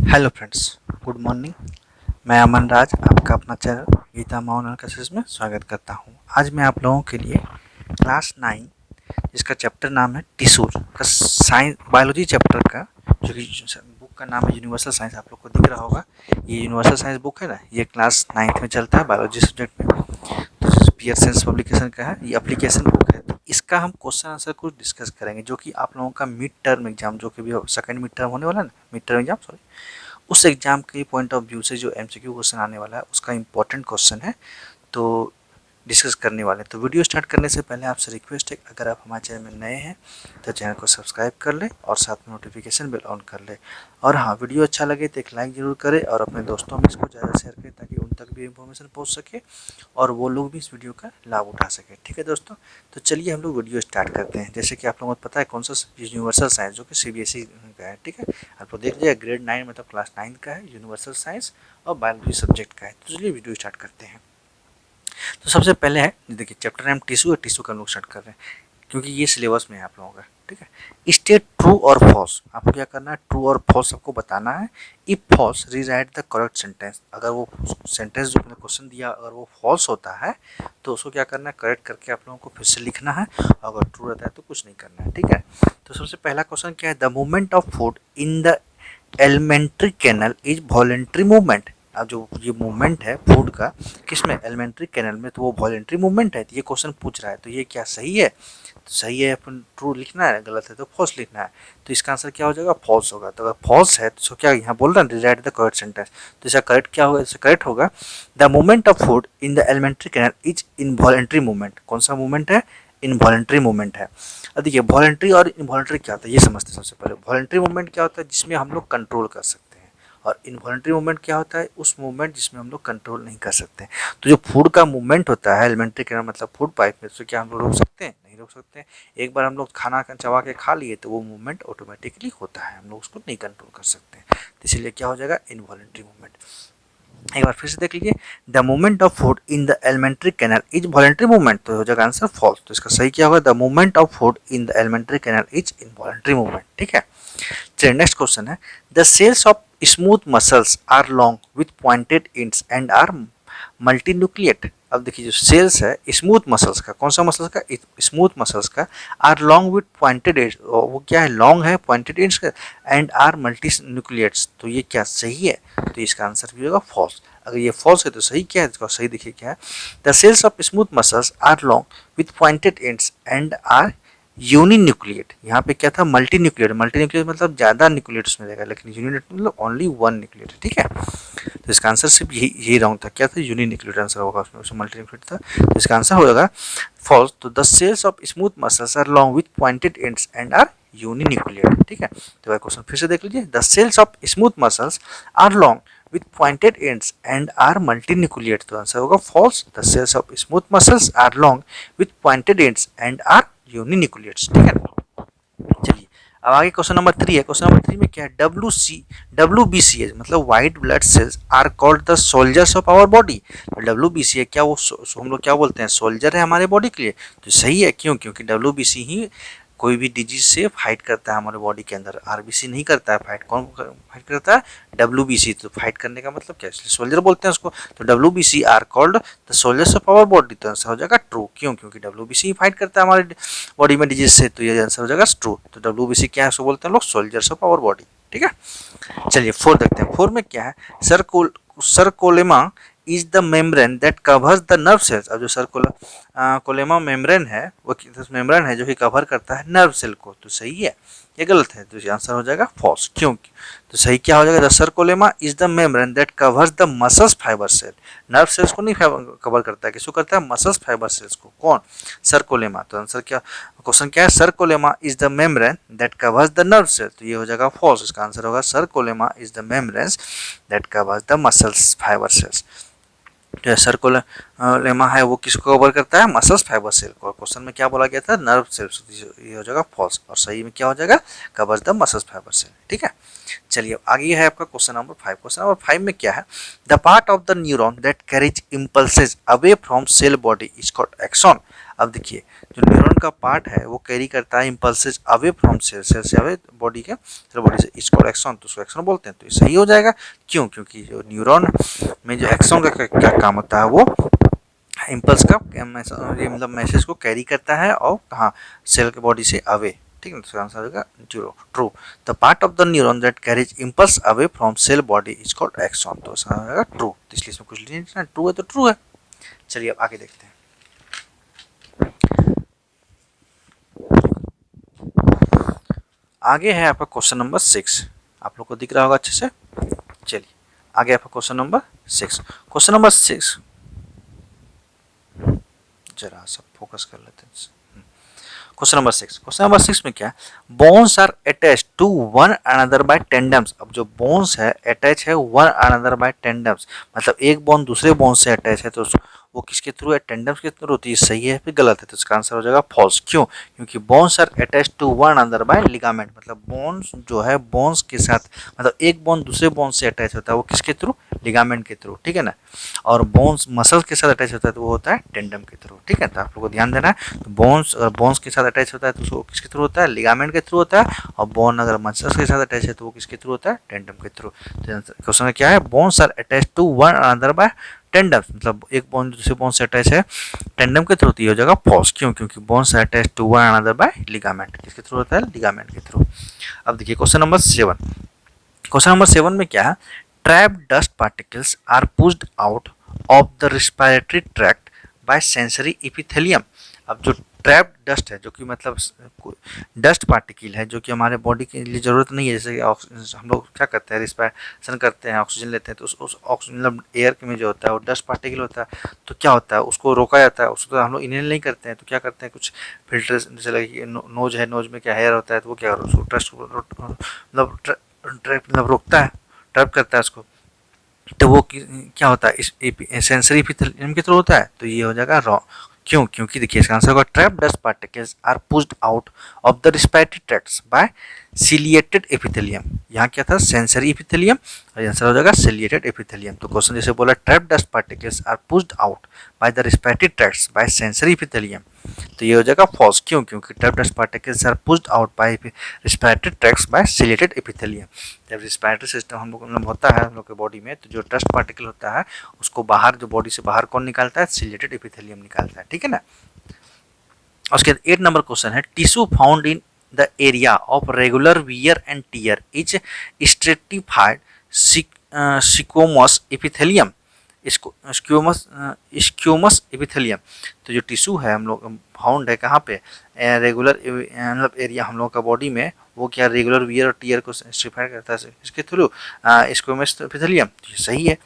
Hello friends, good morning. मैं अमन राज आपका अपना चैनल गीता माउन क्लासेस में स्वागत करता हूं। आज मैं आप लोगों के लिए क्लास 9 जिसका चैप्टर नाम है टिश्यूज का साइंस बायोलॉजी चैप्टर का, जो कि बुक का नाम है यूनिवर्सल साइंस। आप लोग को दिख रहा होगा ये यूनिवर्सल साइंस बुक है ना, ये क्लास 9th में चलता है बायोलॉजी सब्जेक्ट में। तो पियर साइंस पब्लिकेशन का है, ये एप्लीकेशन बुक है। तो इसका हम क्वेश्चन आंसर कुछ डिस्कस करेंगे, जो कि आप लोगों का मिड टर्म एग्जाम, जो कि भी सेकंड मिड टर्म होने वाला है ना, मिड टर्म एग्जाम सॉरी, उस एग्जाम के पॉइंट ऑफ व्यू से जो एमसीक्यू क्वेश्चन आने वाला है उसका इंपॉर्टेंट क्वेश्चन है, तो डिस्कस करने वाले हैं। तो वीडियो स्टार्ट करने से पहले आपसे रिक्वेस्ट है, अगर आप हमारे चैनल में नए हैं तो चैनल को सब्सक्राइब कर लें और साथ में नोटिफिकेशन बेल ऑन कर लें। और हाँ, वीडियो अच्छा लगे तो एक लाइक ज़रूर करें और अपने दोस्तों में इसको ज़्यादा शेयर करें, ताकि उन तक भी इन्फॉर्मेशन पहुँच सके और वो लोग भी इस वीडियो का लाभ उठा सकें। ठीक है दोस्तों, तो चलिए हम लोग वीडियो स्टार्ट करते हैं। जैसे कि आप लोगों को पता है कौन सा यूनिवर्सल साइंस, जो कि सीबीएसई का है। ठीक है, आप लोग देख लीजिए, ग्रेड 9 मतलब क्लास 9 का है, यूनिवर्सल साइंस और बायोलॉजी सब्जेक्ट का है। तो चलिए वीडियो स्टार्ट करते हैं। तो सबसे पहले है, देखिए चैप्टर नेम टिश्यू है, टिश्यू का हम लोग स्टार्ट कर रहे हैं क्योंकि ये सिलेबस में है आप लोगों का। ठीक है, स्टेट ट्रू और फॉल्स। आपको क्या करना है, ट्रू और फॉल्स आपको बताना है। If false rewrite the correct sentence. अगर वो सेंटेंस जो क्वेश्चन दिया अगर वो फॉल्स होता है तो उसको क्या करना है, करेक्ट करके आप लोगों को फिर से लिखना है। अगर ट्रू रहता है तो कुछ नहीं करना है। ठीक है, तो सबसे पहला क्वेश्चन क्या है, the movement of food in the alimentary canal is voluntary movement. अब जो ये मूवमेंट है फूड का किसमें, एलिमेंट्री कैनल में, तो वो वॉलेंट्री मूवमेंट है। तो ये क्वेश्चन पूछ रहा है, तो ये क्या सही है, तो सही है अपन ट्रू लिखना है, गलत है तो फॉल्स लिखना है। तो इसका आंसर क्या हो जाएगा, फॉल्स होगा। तो अगर फॉल्स है तो क्या यहाँ बोल रहा है, रिराइट द करेक्ट सेंटेंस। तो इसका करेक्ट क्या होगा, इसका करेक्ट होगा the movement of food in the alimentary canal is involuntary movement. कौन सा मूवमेंट है, इनवॉलेंट्री मूवमेंट है। अब देखिए वॉलेंट्री और इनवॉलेंट्री क्या होता है ये समझते हैं। सबसे पहले वॉलेंट्री मूवमेंट क्या होता है, जिसमें हम लोग कंट्रोल कर सकते हैं, और इनवॉलेंट्री मूवमेंट क्या होता है, उस मूवमेंट जिसमें हम लोग कंट्रोल नहीं कर सकते। तो जो फूड का मूवमेंट होता है एलिमेंट्री कैनल मतलब फूड पाइप में, तो क्या हम लोग रोक सकते हैं, नहीं रोक सकते हैं। एक बार हम लोग खाना चबा के खा लिए तो वो मूवमेंट ऑटोमेटिकली होता है, हम लोग उसको नहीं कंट्रोल कर सकते हैं। तो इसीलिए क्या हो जाएगा, इनवॉलेंट्री मूवमेंट। एक बार फिर से देख लीजिए, the movement of food in the alimentary canal is voluntary movement. तो हो जाएगा आंसर फॉल्स। तो इसका सही क्या होगा, the movement of food in the alimentary canal is involuntary movement. ठीक है, चलिए नेक्स्ट क्वेश्चन है, the cells of smooth muscles are long with pointed ends and are multinucleate. अब देखिए जो सेल्स है स्मूथ मसल्स का, कौन सा मसल्स का, स्मूथ मसल्स का, are long with pointed ends, वो क्या है, लॉन्ग है पॉइंटेड एंड्स का, एंड आर मल्टी न्यूक्लिएट्स। तो ये क्या सही है, तो इसका आंसर भी होगा फॉल्स। अगर ये फॉल्स है तो सही क्या है, इसका सही देखिए क्या है, the cells of smooth muscles are long with pointed ends and are uninucleate. यहाँ पे क्या था, मल्टी न्यूक्लिएट। मल्टी न्यूक्लिएट मतलब ज़्यादा न्यूक्लिएट उसमें रहेगा, लेकिन यूनिट मतलब ओनली वन न्यूक्लिएट। ठीक है, तो इसका आंसर सिर्फ यही रॉन्ग था, क्या था, यूनिन्यूक्लिएट आंसर होगा उसमें मल्टी न्यूक्लिएट था। तो इसका आंसर हो जाएगा फॉल्स। तो the cells of smooth muscles are long with pointed ends and are uninucleate. ठीक है, तो वह क्वेश्चन फिर से देख लीजिए, the cells of smooth muscles are long with pointed ends and are multinucleate। तो आंसर होगा false। The cells of smooth muscles are long with pointed ends and are uninucleates। ठीक है, चलिए अब आगे क्वेश्चन नंबर 3 है। क्वेश्चन नंबर 3 में क्या है, WBCS मतलब white blood cells are called the soldiers of our body. WBC है क्या, वो हम लोग क्या बोलते हैं, सोल्जर है हमारे बॉडी के लिए। तो सही है, क्यों, क्योंकि WBC ही कोई भी डिजीज से फाइट करता है हमारे बॉडी के अंदर, आरबीसी नहीं करता है फाइट। कौन फाइट करता है, WBC। तो फाइट करने का मतलब क्या, इसलिए सोल्जर बोलते हैं उसको। तो WBC are called the soldiers of our body. तो आंसर हो जाएगा ट्रू, क्यों, क्योंकि WBC ही फाइट करता है हमारे बॉडी में डिजीज से। तो ये आंसर हो जाएगा ट्रू। तो WBC क्या है, उसको बोलते हैं लोग सोल्जर्स ऑफ आवर बॉडी। ठीक है, चलिए 4 देखते हैं। 4 में क्या है, sarcolemma is the membrane that covers the nerve cells. अब जो कोलेमा मेम्ब्रेन है वो मेम्ब्रेन है जो कि कवर करता है नर्व सेल को। तो सही है, ये गलत है, तो आंसर हो जाएगा फॉल्स। क्यों, तो सही क्या हो जाएगा, the sarcolemma is the membrane that covers the muscles fibre cell. Nerve cells को नहीं कवर करता है, किसको करता है, मसल्स फाइबर सेल्स को। कौन, सरकोलेमा। तो आंसर क्या, क्वेश्चन क्या है, sarcolemma is the membrane that covers the nerve cell. तो ये हो जाएगा फॉल्स। इसका आंसर होगा sarcolemma is the membrane that covers the muscles fiber cells. जो सरकोलेमा है वो किसको कवर करता है, मसल्स फाइबर सेल को। क्वेश्चन में क्या बोला गया था, नर्व सेल्स। ये हो जाएगा फॉल्स, और सही में क्या हो जाएगा, covers the muscles fibre cell. ठीक है, चलिए आगे है आपका क्वेश्चन नंबर 5। क्वेश्चन नंबर 5 में क्या है, the part of the neuron that carries impulses away from cell body is called axon. अब देखिए जो न्यूरॉन का पार्ट है वो कैरी करता है impulses away from cell, cell से अवे बॉडी के, सेल बॉडी से, इसको एक्सॉन, तो उसको एक्सॉन बोलते हैं। तो ये सही हो जाएगा। क्यों? क्योंकि जो न्यूरॉन में जो एक्सॉन का क्या काम होता है, वो इम्पल्स का मतलब मैसेज को कैरी करता है और कहाँ, सेल के बॉडी से अवे। ठीक है, तो आंसर होगा true. The part of the neuron that carries impulse away from cell body is called axon. तो आंसर होगा ट्रू। तो इसलिए इसमें कुछ नहीं, ट्रू है तो ट्रू है। चलिए अब आगे देखते हैं। आगे है आपका क्वेश्चन नंबर 6। आप लोग को दिख रहा होगा अच्छे से। चलिए आगे आपका क्वेश्चन नंबर 6। क्वेश्चन नंबर 6 जरा सब फोकस कर लेते हैं। क्वेश्चन नंबर 6, क्वेश्चन नंबर 6 में क्या है, bones are attach to one another by tendons. अब जो बोन्स है अटैच है वन अनदर बाय टेंडम्स, मतलब एक बोन दूसरे बोन से अटैच है, तो वो किसके थ्रू है, टेंडम्स के थ्रू होती है। सही है फिर गलत है? तो इसका आंसर हो जाएगा फॉल्स। क्यों? क्योंकि bones are attach to one another by ligament, मतलब बोन्स जो है बोन्स के साथ, मतलब एक बोन दूसरे बोन से अटैच होता है, वो किसके थ्रू, लिगामेंट के थ्रू। ठीक है ना। और बोन्स मसल्स के साथ अटैच होता है तो वो होता है टेंडम के थ्रू। ठीक है, तो आप लोगों को ध्यान देना है। तो बोन्स और बोन्स के साथ अटैच होता है तो वो किसके थ्रू होता है, लिगामेंट के थ्रू होता है। और बोन अगर मसल्स के साथ अटैच है तो वो किसके थ्रू होता है, टेंडम के थ्रू। तो क्वेश्चन में क्या है, bones are attach to one another by tendon, मतलब एक बोन दूसरे बोन से अटैच है टेंडम के थ्रू। तो ये हो जाएगा फॉल्स। क्यों? क्योंकि bones are attach to one another by ligament, किसके थ्रू होता है, लिगामेंट के थ्रू। अब देखिए क्वेश्चन नंबर 7। क्वेश्चन नंबर 7 में क्या है, trap dust particles are pushed out of the respiratory tract by sensory epithelium. अब जो ट्रैप डस्ट है, जो कि मतलब डस्ट पार्टिकल है जो कि हमारे बॉडी के लिए ज़रूरत नहीं है, जैसे कि हम लोग क्या करते हैं, रिस्पिरेशन करते हैं, ऑक्सीजन लेते हैं, तो उस ऑक्सीजन मतलब एयर में जो होता है वो डस्ट पार्टिकल होता है। तो क्या होता है, उसको रोका जाता है, उसको तो हम लोग इनहेल नहीं करते हैं, तो क्या करते हैं, कुछ फिल्टर जैसे लगे नोज है, नोज में क्या हेयर होता है, तो वो क्या उसको ट्रस्ट मतलब मतलब रोकता है, ट्रैप करता है उसको। तो वो क्या होता है, इस सेंसरी एपिथेलियम के थ्रू होता है। तो ये हो जाएगा रॉन्ग। क्यों? क्योंकि देखिए इसका आंसर होगा, trap dust particles are pushed out of the respiratory tracts by ciliated epithelium. यहाँ क्या था, सेंसरी एपिथेलियम, और आंसर हो जाएगा सिलिएटेड एपिथेलियम। तो क्वेश्चन जैसे बोला, trap dust particles are pushed out by the respiratory tracts by sensory epithelium. तो ये हो जाएगा फॉल्स। क्यों? क्योंकि trap dust particles are pushed out by respiratory tracts by ciliated epithelium. जब रिस्पिरेटरी सिस्टम हम लोग होता है हम लोग के बॉडी में, तो जो डस्ट पार्टिकल होता है उसको बाहर, जो बॉडी से बाहर कौन निकालता है, सिलिएटेड एपिथेलियम निकालता है। ठीक है ना। उसके 8 नंबर क्वेश्चन है, tissue found in the area of regular wear and tear is stratified squamous epithelium. Squamous epithelium. तो जो टिश्यू है हम लोग फाउंड है कहाँ पे, रेगुलर मतलब एरिया हम लोग का बॉडी में, वो क्या रेगुलर वियर और टियर को स्ट्रेटिफाइड करता है इसके थ्रू, स्क्वैमस एपिथेलियम। तो ये सही है।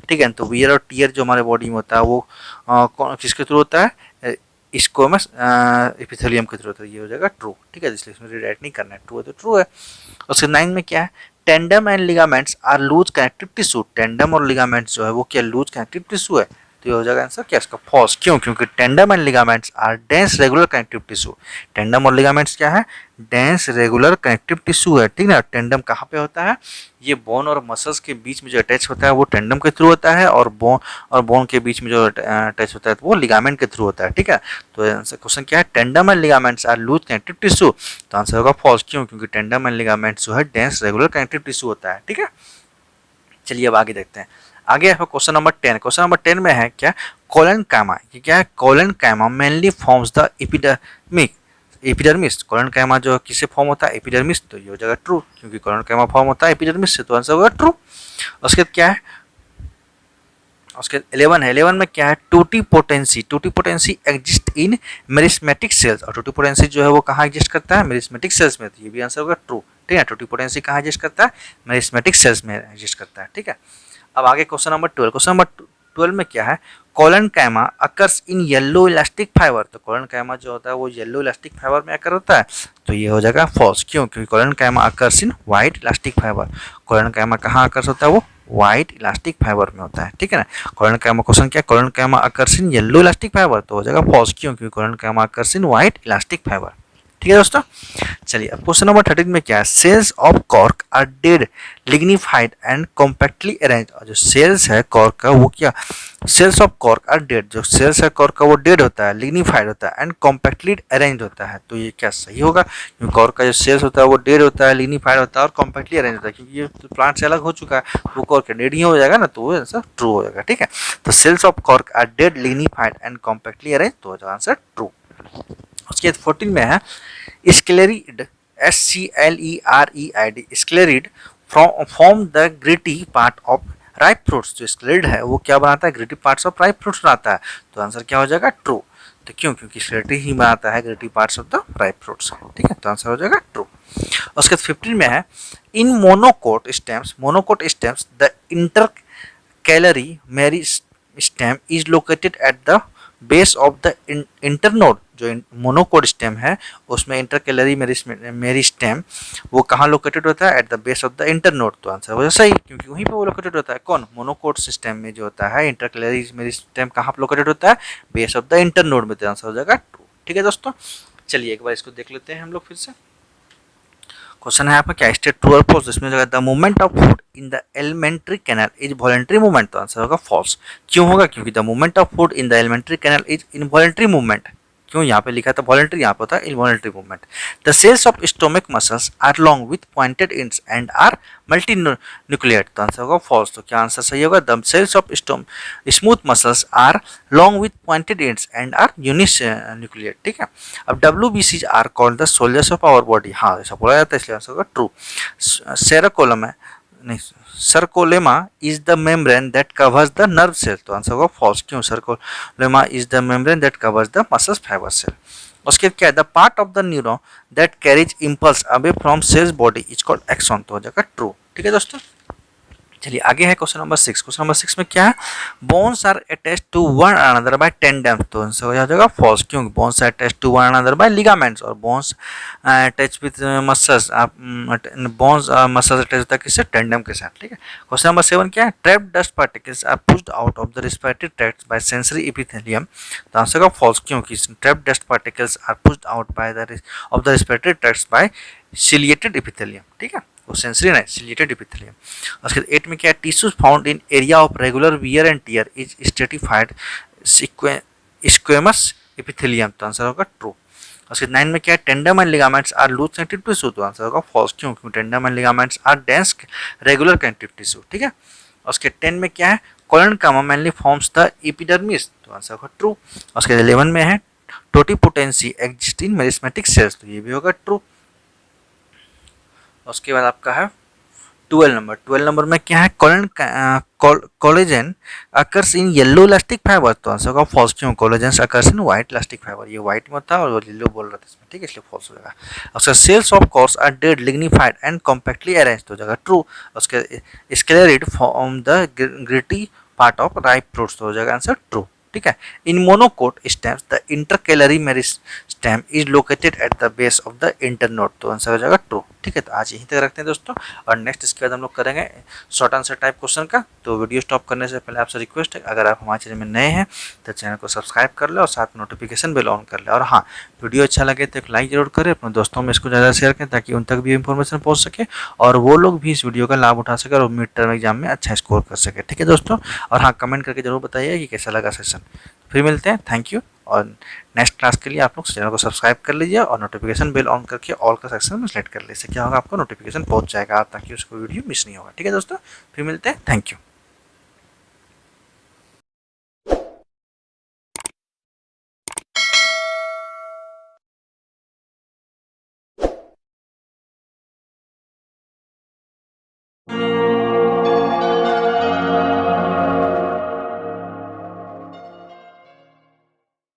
ठीक है, तो वियर और टियर जो हमारे बॉडी में होता है वो किसके थ्रू होता है, स्क्वैमस एपिथेलियम के थ्रू होता है। ये हो जाएगा ट्रू। ठीक है, इसलिए इसमें रिडाइट नहीं करना है, ट्रू है तो ट्रू है। उसके 9 में क्या है, tendon and ligaments are loose connective tissue. Tendon और लिगामेंट्स जो है वो क्या, लूज कनेक्टिव टिश्यू है। तो ये हो जाएगा आंसर क्या इसका, फॉल्स। क्यों? क्योंकि tendon and ligaments are dense regular connective tissue. Tendon और लिगामेंट्स क्या है, डेंस रेगुलर कनेक्टिव टिश्यू है। ठीक है, टेंडम कहाँ पे होता है, ये बोन और मसल्स के बीच में जो अटैच होता है वो टेंडम के थ्रू होता है, और बोन के बीच में जो अटैच होता है वो लिगामेंट के थ्रू होता है। ठीक है, तो क्वेश्चन क्या है, tendon and ligaments are loose connective tissue. तो आंसर होगा फॉल्स। क्यों? क्योंकि टेंडम एंड लिगामेंट्स जो है डेंस रेगुलर कनेक्टिव टिश्यू होता है। ठीक है, चलिए अब आगे देखते हैं। आगे है क्वेश्चन नंबर 10। क्वेश्चन नंबर 10 में है क्या, कोलेनकाइमा। ये क्या है, collenchyma mainly forms the epidermis. Collenchyma जो किससे फॉर्म होता है, एपिडर्मिस। तो ये हो जाएगा ट्रू, क्योंकि कोलेनकाइमा फॉर्म होता है एपिडर्मिस से। तो आंसर होगा ट्रू। उसके बाद क्या है, उसके 11 है। 11 में क्या है, totipotency. Totipotency exist in meristematic cells. और टोटीपोटेंसी जो है वो कहाँ एग्जिस्ट करता है, मेरिस्मेटिक सेल्स में। तो ये भी आंसर होगा ट्रू। ठीक है, टोटीपोटेंसी कहाँ एग्जिस्ट करता है, मेरिस्मेटिक सेल्स में एग्जिस्ट करता है। ठीक है, अब आगे क्वेश्चन नंबर 12। क्वेश्चन नंबर 12 में क्या है, collenchyma occurs in yellow elastic fibre. तो कोलेनकाइमा जो होता है वो येलो इलास्टिक फाइबर में अकर होता है। तो ये हो जाएगा फॉल्स। क्यों? क्योंकि collenchyma occurs in white elastic fibre. Collenchyma कहाँ अकर्स होता है, वो व्हाइट इलास्टिक फाइबर में होता है। ठीक है ना। कोलेनकाइमा क्वेश्चन क्या, collenchyma occurs in yellow elastic fibre. तो हो जाएगा फॉल्स। क्यों? क्योंकि collenchyma occurs in white elastic fibre. ठीक है दोस्तों। चलिए अब क्वेश्चन नंबर 13 में क्या है, cells of cork are dead lignified and compactly arrange. और जो सेल्स है कॉर्क का वो क्या, cells of cork are dead, जो सेल्स है कॉर्क का वो डेड होता है, लिग्निफाइड होता है एंड कॉम्पैक्टली अरेंज होता है। तो ये क्या सही होगा, क्योंकि कॉर्क का जो सेल्स होता है वो डेड होता है, लिग्निफाइड होता है और कॉम्पैक्टली अरेंज होता है, क्योंकि ये तो प्लांट से अलग हो चुका है, वो कॉर्क डेड ही हो जाएगा ना, तो वो आंसर ट्रू हो जाएगा। ठीक है, तो cells of cork are dead lignified and compactly arrange, तो हो जाएगा आंसर ट्रू। उसके बाद 14 में है sclereid, SCLEREID, sclereid form the gritty part of ripe fruits. जो स्क्लेरिड है वो क्या बनाता है, gritty parts of ripe fruits बनाता है, तो आंसर क्या हो जाएगा ट्रू। तो क्यों, क्योंकि स्क्लेरिड ही बनाता है gritty parts of the ripe fruits. ठीक है, तो आंसर हो जाएगा ट्रू। उसके बाद 15 में है in monocot stems the intercalary meristem is located at the base of the internode. जो मोनोकोट स्टेम है उसमें इंटरकैलरी मेरी स्टेम वो कहाँ लोकेटेड होता है, eight the base of the internode. तो आंसर हो जाए सही, क्योंकि वहीं पे वो लोकेटेड होता है। कौन, मोनोकोट सिस्टम में जो होता है इंटरकैलरी मेरी स्टेम कहाँ पे लोकेटेड होता है, बेस ऑफ द इंटरनोड में। तो आंसर हो जाएगा ट्रू। ठीक है दोस्तों, चलिए एक बार इसको देख लेते हैं हम लोग फिर से। क्वेश्चन है यहाँ पर क्या, स्टेट ट्रू और फॉल्स। इसमें जो the movement of food in the alimentary canal is voluntary movement, तो आंसर होगा फॉल्स। क्यों होगा, क्योंकि the movement of food in the alimentary canal is involuntary movement. क्यों, यहाँ पे लिखा था वॉलंटरी, यहाँ पे होता है involuntary movement. The cells of stomach muscles are long with pointed ends and are multinucleate, तो आंसर होगा फॉल्स। तो क्या आंसर सही होगा, the cells of smooth muscles are long with pointed ends and are nucleate. ठीक है, अब WBCs are called the soldiers of our body, हाँ ऐसा बोला जाता है, इसलिए आंसर होगा ट्रू। सेरोकोलम नहीं, sarcolemma is the membrane that covers the nerve cell, तो आंसर होगा फॉल्स। क्यों, sarcolemma is the membrane that covers the muscles fibre cell. उसके क्या है, the part of the neuron that carries impulse away from cells body is called axon, तो हो जाएगा true. ठीक है दोस्तों, चलिए आगे है क्वेश्चन नंबर 6। क्वेश्चन नंबर 6 में क्या है, bones are attached to one another by tendons, तो आंसर हो जाएगा फॉल्स। क्योंकि bones are attached to one another by ligaments, और bones attach with muscles, bones muscles attach होता है किससे, टेंडम के साथ। ठीक है, क्वेश्चन नंबर 7 क्या है, trapped dust particles are pushed out of the respiratory tract by sensory epithelium, तो आंसर होगा फॉल्स। क्योंकि trapped dust particles are pushed out by the of the respiratory tract by ciliated epithelium. ठीक है, वो sensory नहीं, ciliated epithelium. उसके 8 में क्या है, tissues found in area of regular wear and tear is stratified squamous epithelium, तो answer होगा ट्रू। उसके 9 में क्या है, tendon and ligaments are loose connective tissue, तो आंसर होगा फॉल्स। क्यों, क्योंकि tendon and ligaments are dense regular connective tissue. ठीक है, उसके 10 में क्या है, collenchyma mainly forms the epidermis, तो आंसर होगा ट्रू। उसके 11 में है, totipotency exist in meristematic sales, तो ये भी होगा ट्रू। उसके बाद आपका है 12 नंबर में क्या है, collagen occurs in yellow elastic fibre, तो आंसर होगा फॉल्स। क्यों, collagen occurs in white elastic fibre, ये व्हाइट में था और येलो बोल रहा था इसमें। ठीक है, इसलिए फॉल्स हो जाएगा। उसका cells of course are dead lignified and compactly arranged, तो हो जाएगा ट्रू। उसके sclereid form the gritty part of ripe fruits, तो हो जाएगा आंसर ट्रू। ठीक है, in monocot stems the intercalary meristem is located at the base of the internode, तो आंसर हो जाएगा ट्रू। ठीक है, तो आज यहीं तक रखते हैं दोस्तों, और नेक्स्ट इसके बाद हम लोग करेंगे शॉर्ट आंसर टाइप क्वेश्चन का। तो वीडियो स्टॉप करने से पहले आपसे रिक्वेस्ट है, अगर आप हमारे चैनल में नए हैं तो चैनल को सब्सक्राइब कर ले और साथ में नोटिफिकेशन बेल ऑन कर ले। और हाँ, वीडियो अच्छा लगे तो एक लाइक जरूर करें, अपने दोस्तों में इसको ज़्यादा शेयर करें ताकि उन तक भी इन्फॉर्मेशन पहुँच सके और वो लोग भी इस वीडियो का लाभ उठा सके और मिड टर्म एग्जाम में अच्छा स्कोर कर सके। ठीक है दोस्तों, और हाँ कमेंट करके जरूर बताइए कि कैसा लगा सेशन। फिर मिलते हैं, थैंक यू। और नेक्स्ट क्लास के लिए आप लोग चैनल को सब्सक्राइब कर लीजिए और नोटिफिकेशन बेल ऑन करके ऑल का सेक्शन में सेलेक्ट कर लीजिए। क्या होगा, आपको नोटिफिकेशन पहुंच जाएगा ताकि उसको वीडियो मिस नहीं होगा। ठीक है दोस्तों, फिर मिलते हैं, थैंक यू।